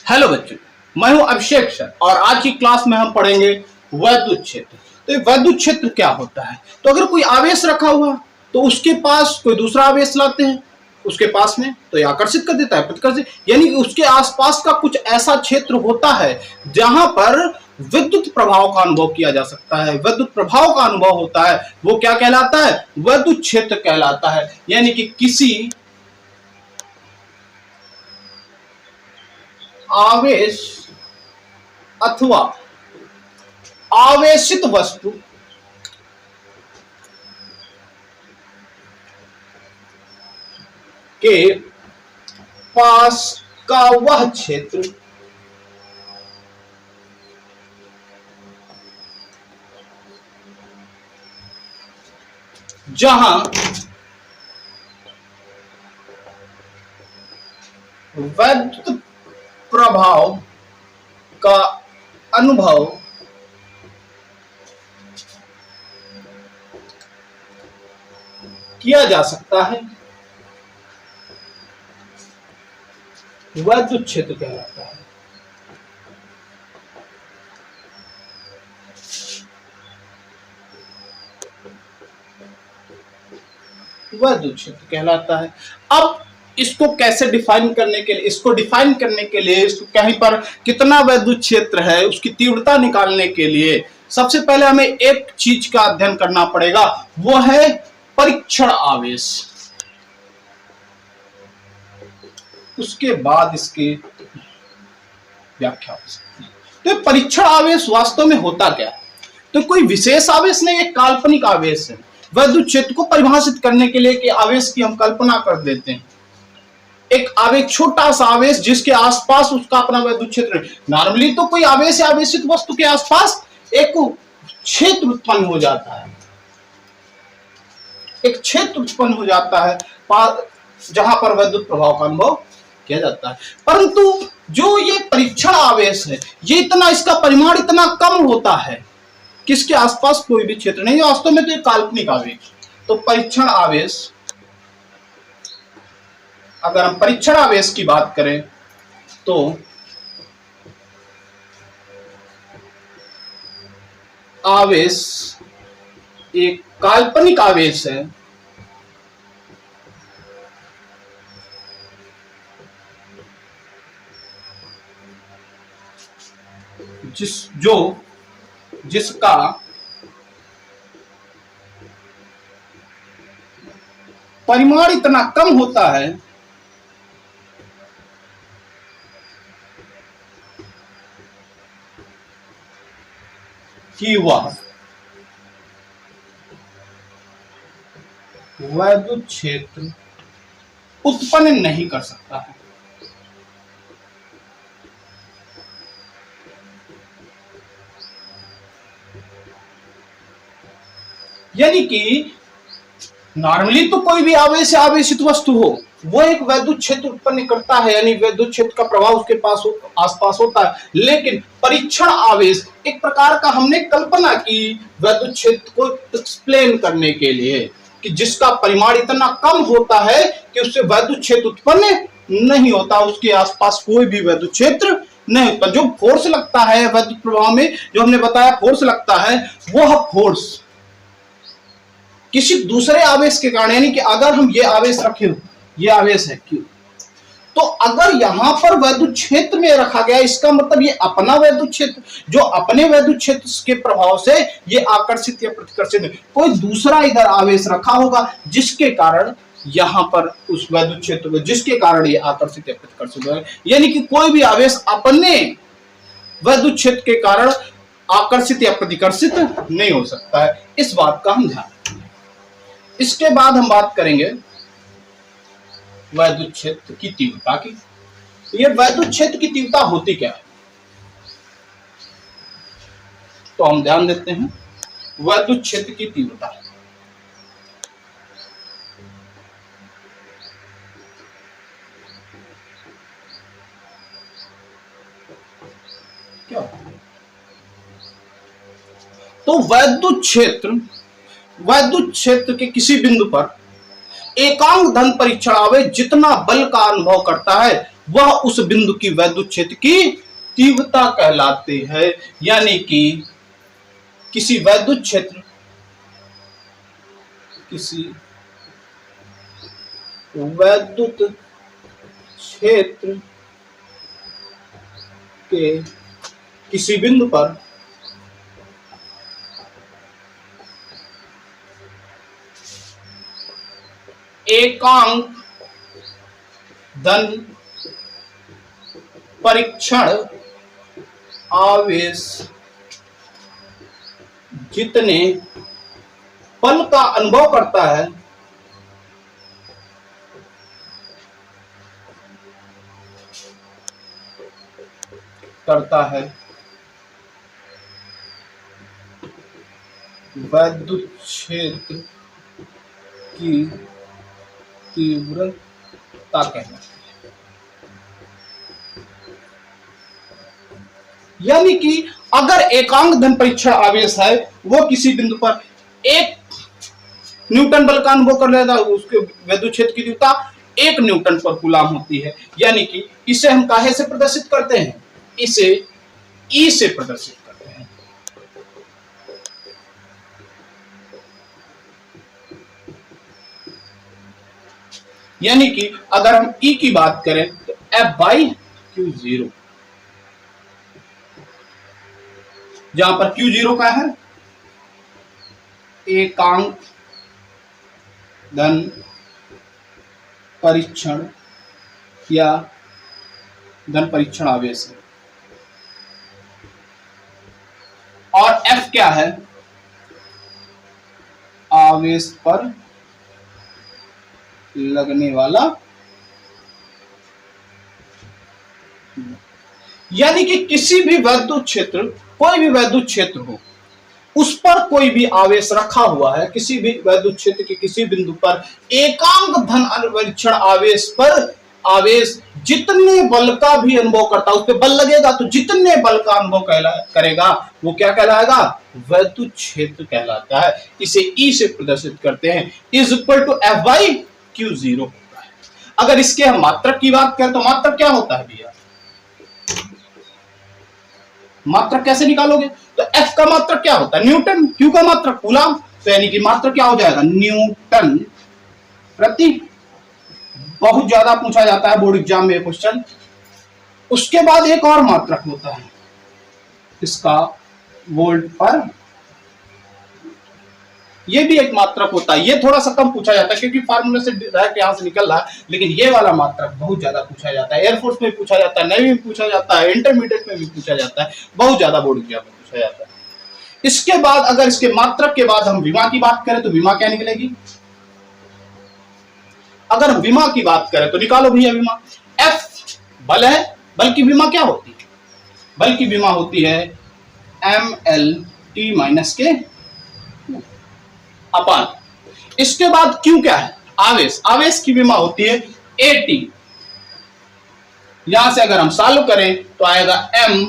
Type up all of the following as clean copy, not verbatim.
Hello बच्चों, मैं हूं अभिषेक सर और आज की क्लास में हम पढ़ेंगे वैद्युत क्षेत्र। तो ये वैद्युत क्षेत्र क्या होता है? तो अगर कोई आवेश रखा हुआ तो उसके पास कोई दूसरा आवेश लाते हैं उसके पास में, तो ये आकर्षित कर देता है, प्रतिकर्षित, यानी कि उसके आसपास का कुछ ऐसा क्षेत्र होता है जहां पर विद्युत प्रभाव का अनुभव किया जा सकता है। विद्युत प्रभाव का अनुभव होता है, वो क्या कहलाता है? वैद्युत क्षेत्र कहलाता है। यानी कि किसी आवेश अथवा आवेशित वस्तु के पास का वह क्षेत्र जहां वैद्युत प्रभाव का अनुभव किया जा सकता है, वैद्युत क्षेत्र कहलाता है। वैद्युत क्षेत्र कहलाता है। अब इसको कैसे डिफाइन करने के लिए, इसको कहीं पर कितना वैद्युत क्षेत्र है उसकी तीव्रता निकालने के लिए सबसे पहले हमें एक चीज का अध्ययन करना पड़ेगा, वो है परीक्षण आवेश। उसके बाद इसकी व्याख्या हो सकती है। तो परीक्षण आवेश वास्तव में होता क्या है? तो कोई विशेष आवेश नहीं, एक काल्पनिक आवेश है। वैद्युत क्षेत्र को परिभाषित करने के लिए कि आवेश की हम कल्पना कर देते हैं, एक आवेश, छोटा सा आवेश जिसके आसपास उसका अपना वैद्युत क्षेत्र है। नॉर्मली तो कोई आवेश या आवेशित वस्तु के आसपास एक क्षेत्र उत्पन्न हो जाता है, एक क्षेत्र उत्पन्न हो जाता है जहां पर वैद्युत प्रभाव का अनुभव किया जाता है। परंतु जो ये परीक्षण आवेश है, ये इतना, इसका परिमाण इतना कम होता है कि इसके आसपास कोई भी क्षेत्र नहीं, वास्तव में तो एक काल्पनिक आवेश। तो परीक्षण आवेश, अगर हम परीक्षण आवेश की बात करें तो आवेश एक काल्पनिक आवेश है जिसका परिमाण इतना कम होता है कि वह वैद्युत क्षेत्र उत्पन्न नहीं कर सकता है। यानी कि नॉर्मली तो कोई भी आवेश या आवेशित वस्तु हो वो एक वैद्युत क्षेत्र उत्पन्न करता है, यानी वैद्युत क्षेत्र का प्रभाव उसके पास आसपास होता है। लेकिन परीक्षण आवेश एक प्रकार का, हमने कल्पना की वैद्युत क्षेत्र को एक्सप्लेन करने के लिए कि जिसका परिमाण इतना कम होता है कि उससे वैद्युत क्षेत्र उत्पन्न नहीं होता, उसके आसपास कोई भी वैद्युत क्षेत्र नहीं उत्पन्न। जो फोर्स लगता है वैद्युत प्रभाव में, जो हमने बताया फोर्स लगता है, वह फोर्स किसी दूसरे आवेश के कारण, यानी कि अगर हम ये आवेश रखे, ये आवेश है Q, तो अगर यहां पर वैद्युत क्षेत्र में रखा गया, इसका मतलब ये अपना वैद्युत क्षेत्र, जो अपने वैद्युत क्षेत्र के प्रभाव से ये आकर्षित या प्रतिकर्षित है। कोई दूसरा इधर आवेश रखा होगा जिसके कारण यहां पर उस वैद्युत क्षेत्र को, जिसके कारण ये आकर्षित या प्रतिकर्षित है। यानी कि कोई भी आवेश अपने वैद्युत क्षेत्र के कारण आकर्षित या प्रतिकर्षित नहीं हो सकता है। इस बात का हम ध्यान रखेंगे। इसके बाद हम बात करेंगे वैद्युत क्षेत्र की तीव्रता की। ये वैद्युत क्षेत्र की तीव्रता होती क्या है? तो हम ध्यान देते हैं वैद्युत क्षेत्र की तीव्रता। क्या? तो वैद्युत क्षेत्र के किसी बिंदु पर एकांक धन परीक्षण आवेश जितना बल का अनुभव करता है वह उस बिंदु की वैद्युत क्षेत्र की तीव्रता कहलाती है। यानी कि किसी वैद्युत क्षेत्र के किसी बिंदु पर एकांक धन परीक्षण आवेश जितने बल का अनुभव करता है वैद्युत क्षेत्र की तीव्रता कहलाती है। यानी कि अगर एकांक धन परीक्षण आवेश है, वो किसी बिंदु पर 1 न्यूटन बल का अनुभव कर लेता है, उसके वैद्युत क्षेत्र की तीव्रता 1 न्यूटन पर कूलाम होती है। यानी कि इसे हम काहे से प्रदर्शित करते हैं? इसे ई से प्रदर्शित करते हैं। यानी कि अगर हम ई की बात करें तो F/Q0, जहां पर Q0 का है एकांक धन परीक्षण या धन परीक्षण आवेश है, और F क्या है? आवेश पर लगने वाला। यानी कि किसी भी वैद्युत क्षेत्र, कोई भी वैद्युत क्षेत्र हो, उस पर कोई भी आवेश रखा हुआ है, किसी भी वैद्युत क्षेत्र के किसी बिंदु पर एकांक धन परीक्षण आवेश पर आवेश जितने बल का भी अनुभव करता है, उस पर बल लगेगा तो जितने बल का अनुभव करेगा वो क्या कहलाएगा? वैद्युत क्षेत्र कहलाता है। इसे ई से प्रदर्शित करते हैं, इज इक्वल टू F/Q0 होता है। अगर इसके हम मात्रक की बात करें तो मात्रक क्या होता है भैया? मात्रक कैसे निकालोगे? तो F का मात्रक क्या होता है? न्यूटन। Q का मात्रक कूलाम। तो यानी कि मात्रक क्या हो जाएगा? न्यूटन प्रति। बहुत ज्यादा पूछा जाता है बोर्ड एग्जाम में क्वेश्चन। उसके बाद एक और मात्रक होता है इसका, वोल्ट पर। ये भी एक मात्रक होता है, ये थोड़ा सा कम पूछा जाता है क्योंकि फार्मूले से डायरेक्ट यहां से निकल रहा है, लेकिन ये वाला मात्रक बहुत ज्यादा पूछा जाता है। एयरफोर्स में पूछा जाता है, नेवी में पूछा जाता है, इंटरमीडिएट में भी पूछा जाता है, बहुत ज्यादा बोर्ड एग्जाम में पूछा जाता है। इसके बाद अगर इसके मात्रक के बाद हम विमा की बात करें तो विमा क्या निकलेगी? अगर हम विमा की बात करें तो निकालो भैया विमा। F बल है, बल की विमा क्या होती है? बल की विमा होती है mLT-K अपान। इसके बाद Q क्या है? आवेश। आवेश की विमा होती है AT। यहां से अगर हम सॉल्व करें तो आएगा mL,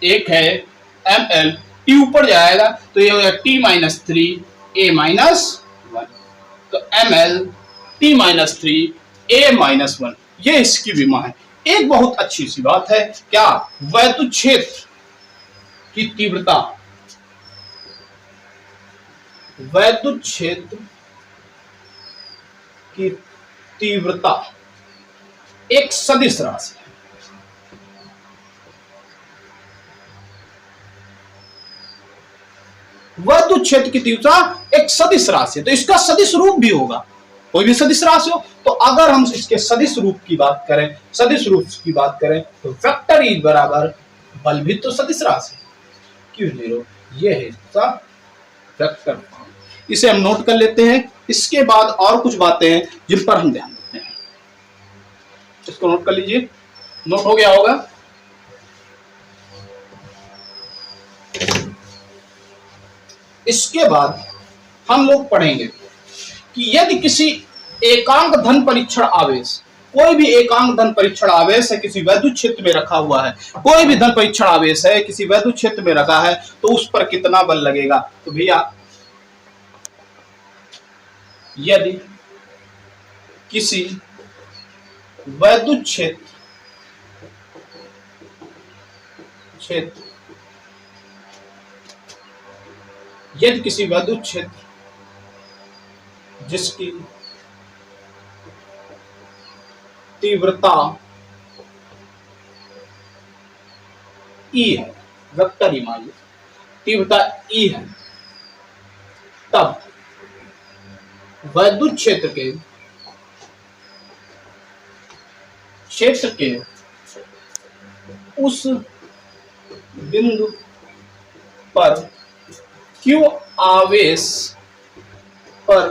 एक है mL, T ऊपर जाएगा तो ये होगा T-3 A-1। तो mL T-3 A-1, ये इसकी विमा है। एक बहुत अच्छी सी बात है, क्या? वैद्युत क्षेत्र की तीव्रता, वैद्युत क्षेत्र की तीव्रता एक सदिश राशि है। वैद्युत क्षेत्र की तीव्रता एक सदिश राशि है, तो इसका सदिश रूप भी होगा। कोई भी सदिश राशि हो तो अगर हम इसके सदिश रूप की बात करें, तो वेक्टर ई बराबर बल भी तो सदिश राशि Q0, ये है इसका वेक्टर फॉर्म। इसे हम नोट कर लेते हैं। इसके बाद और कुछ बातें हैं जिन पर हम ध्यान देते हैं। इसको नोट कर लीजिए, नोट हो गया होगा। इसके बाद हम लोग पढ़ेंगे कि यदि किसी एकांक धन परीक्षण आवेश, कोई भी एकांक धन परीक्षण आवेश है, किसी वैद्युत क्षेत्र में रखा हुआ है, कोई भी धन परीक्षण आवेश है किसी वैद्युत क्षेत्र में रखा है, तो उस पर कितना बल लगेगा? तो भैया यदि किसी वैद्युत क्षेत्र यदि किसी वैद्युत क्षेत्र जिसकी तीव्रता E है, वेक्टर ई मान लो तीव्रता E है, तब वैद्युत क्षेत्र के उस बिंदु पर Q आवेश पर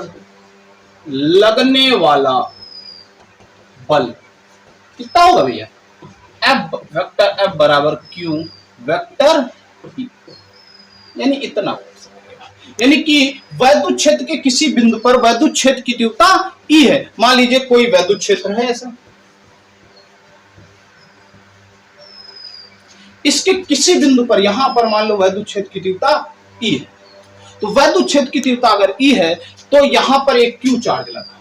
लगने वाला बल कितना होगा भैया? F वेक्टर F बराबर Q वेक्टर E, यानी इतना। यानी कि वैद्युत क्षेत्र के किसी बिंदु पर वैद्युत क्षेत्र की तीव्रता E है। मान लीजिए कोई वैद्युत क्षेत्र है ऐसा, इसके किसी बिंदु पर यहां पर मान लो वैद्युत क्षेत्र की तीव्रता E है, तो वैद्युत क्षेत्र की तीव्रता अगर E है तो यहां पर एक Q चार्ज लगा,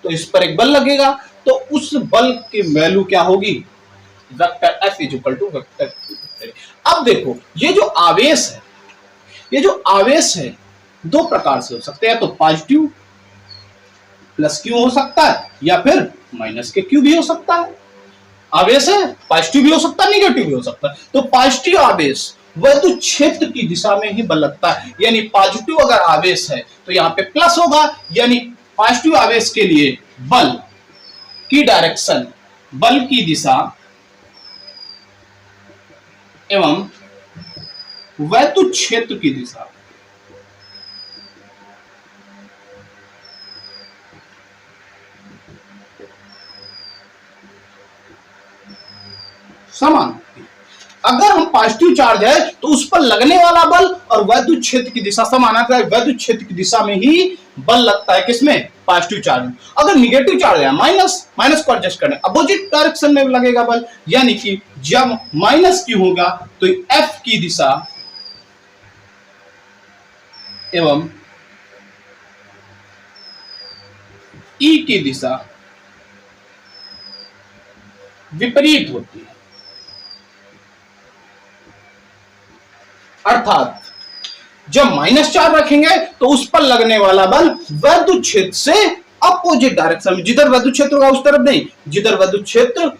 तो इस पर एक बल लगेगा, तो उस बल की वैल्यू क्या होगी? Vector F equal to vector Q। अब देखो ये जो आवेश है दो प्रकार से हो सकते हैं, तो पॉजिटिव प्लस Q हो सकता है या फिर माइनस के Q भी हो सकता है। आवेश है पॉजिटिव भी हो सकता है, निगेटिव भी हो सकता है। तो पॉजिटिव आवेश वैद्युत क्षेत्र की दिशा में ही बल लगता है, यानी पॉजिटिव अगर आवेश है तो यहां पे प्लस होगा, यानी पॉजिटिव आवेश के लिए बल की डायरेक्शन, बल की दिशा एवं वैद्युत क्षेत्र की दिशा समान। अगर हम पॉजिटिव चार्ज है तो उस पर लगने वाला बल और वैद्युत क्षेत्र की दिशा समान आता है, वैद्युत क्षेत्र की दिशा में ही बल लगता है, किसमें? पॉजिटिव चार्ज में। अगर निगेटिव चार्ज है माइनस को एडजस्ट करना, अपोजिट डायरेक्शन में लगेगा बल, यानी कि जब माइनस Q होगा तो F की दिशा एवं E की दिशा विपरीत होती है। अर्थात जब माइनस चार्ज रखेंगे तो उस पर लगने वाला बल वैद्युत क्षेत्र से अपोजिट डायरेक्शन में, जिधर वैद्युत क्षेत्र होगा उस तरफ नहीं, जिधर वैद्युत क्षेत्र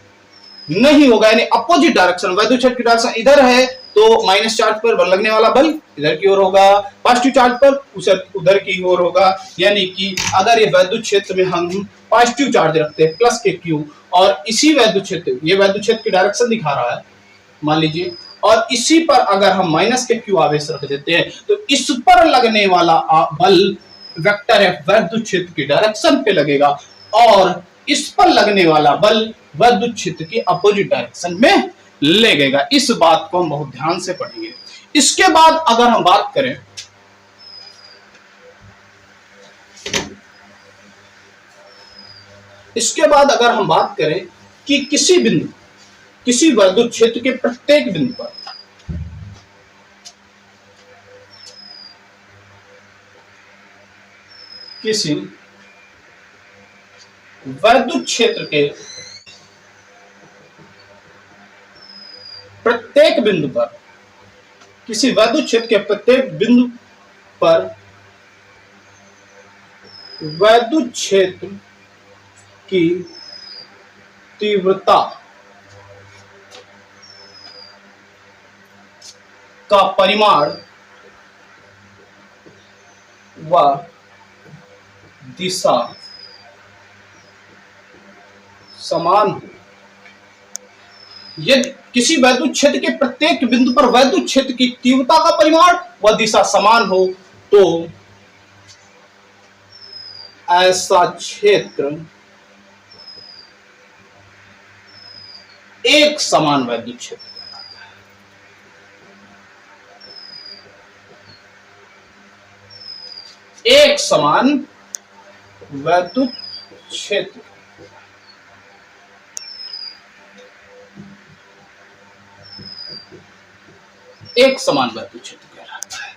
नहीं होगा यानी अपोजिट डायरेक्शन, वैद्युत क्षेत्र की डायरेक्शन इधर है तो माइनस चार्ज पर बल लगने वाला बल इधर की ओर होगा, पॉजिटिव चार्ज पर उसे उधर की ओर होगा। यानी कि अगर ये वैद्युत क्षेत्र में हम पॉजिटिव चार्ज रखते हैं प्लस के Q, और इसी वैद्युत क्षेत्र, ये वैद्युत क्षेत्र की डायरेक्शन दिखा रहा है मान लीजिए, और इसी पर अगर हम माइनस के Q आवेश रख देते हैं तो इस पर लगने वाला बल वेक्टर F वैद्युत क्षेत्र की डायरेक्शन पे लगेगा, और इस पर लगने वाला बल वैद्युत क्षेत्र की अपोजिट डायरेक्शन में लगेगा। इस बात को हम बहुत ध्यान से पढ़ेंगे। इसके बाद अगर हम बात करें कि किसी वैद्युत क्षेत्र के प्रत्येक बिंदु पर किसी वैद्युत क्षेत्र के प्रत्येक बिंदु पर वैद्युत क्षेत्र की तीव्रता का परिमाण व दिशा समान हो। यदि किसी वैद्युत क्षेत्र के प्रत्येक बिंदु पर वैद्युत क्षेत्र की तीव्रता का परिमाण व दिशा समान हो तो ऐसा क्षेत्र एक समान वैद्युत क्षेत्र कहलाता है। एक समान वैद्युत क्षेत्र एक समान वैद्युत क्षेत्र कहलाता है।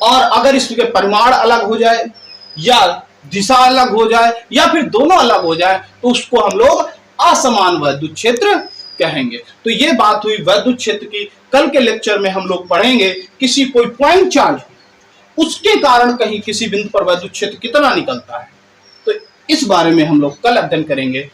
और अगर इसके परिमाण अलग हो जाए या दिशा अलग हो जाए या फिर दोनों अलग हो जाए तो उसको हम लोग असमान वैद्युत क्षेत्र कहेंगे। तो ये बात हुई वैद्युत क्षेत्र की। कल के लेक्चर में हम लोग पढ़ेंगे किसी कोई पॉइंट चार्ज उसके कारण कहीं किसी बिंदु पर वैद्युत क्षेत्र कितना निकलता है, तो इस बारे में हम लोग कल अध्ययन करेंगे।